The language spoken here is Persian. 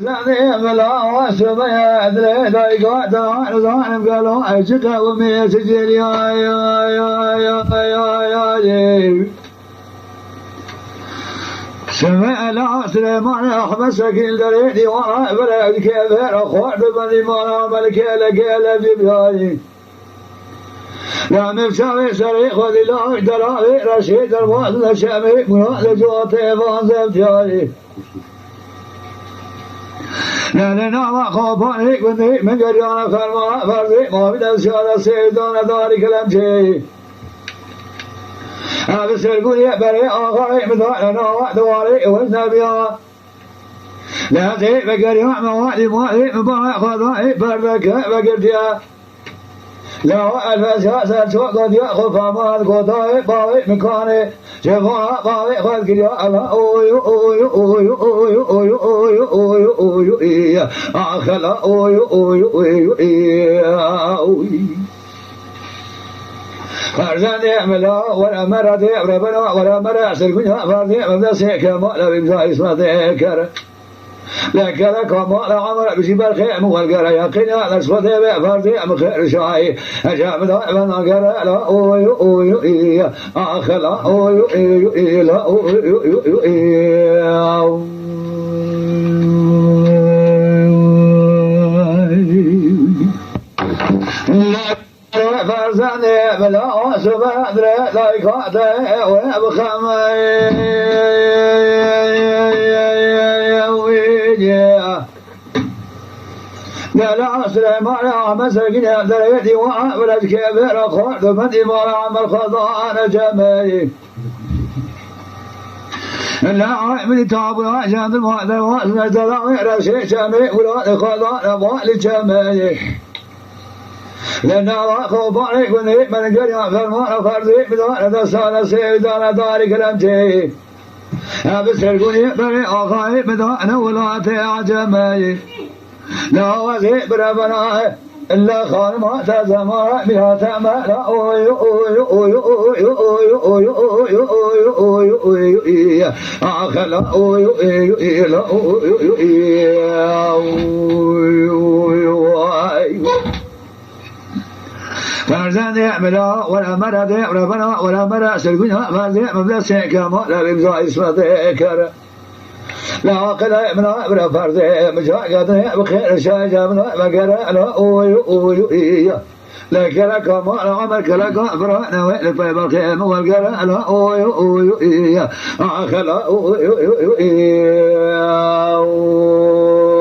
زاني ملا واسمع أدري ضايق دار ظالم قالوا أجك ومي سجل يا سمع لا سليمان أحبسك الدريدي وراء بلد كبير أخوات بني مرام الكيلة ببياني لا مفتاوي سريق وذي لا دراوي رشيد الوصل شامي مراد جواتي فانزم جاري لا لنا وخوفاني كني من قريانا فرما فرزي ما بدأ سيادة سيدان داري كلام شيء هذا سرقوني بري آخري مثالنا وعدواري والنبيا لا زي بقريان موالي مبارك خضائي بردك بقرديا لا الفساسة سوقت يأخذ فما القضاء باوي مكاني شفاء باوي خذ كريا الله أوي أوي أوي أوي أوي أوي أوي أوي أوي أخلا أوي أوي أوي أوي فرزان يعملا ولا مرة يعربنا ولا مرة سرقنا فرزان مبدأ كما لا بمزاي اسمه كره لكن كما لا عمر بشبال خيم والقرى يقينا لسفة فرزي مخير شاي أجاب دائما قرى لا أوي أوي أوي أخلا أوي أوي أوي لا أوي أوي أوي فرزاني بلا سبع دري لا يقاطع ويبخم لا سليمان مسكين دريدي وعملت كبير خالد من إمام عمل خضان جمالي لا عمل تاب وعشان المعدل واسم تلاوي رشيد شمي ولا خضان مال جمالي لأنه خوفاني كني من قرية فرمان فرزي بدون دسالة سيدان داري كلامتي بسرقوني بري أخاي بدون ولاتي عجمي لا وزي بربنا إلا خان ما تزمع بها تمال أوي أوي أوي أوي أوي أوي أوي أوي أوي أخلا أوي أوي لا أوي فرزان يعملا ولا مرة يعرفنا ولا مرة سرقنا فرزي مبلغ كما لا بمزاي اسمه كره لا قلا يعملا ولا فرزي مجاقدنا بخير شاي جابنا بقرا لا أوي أوي أوي لكن كما لا عمل كلا كفرنا وين الطيب الخيم والقرا لا أوي أوي أوي أخلا أوي أوي أوي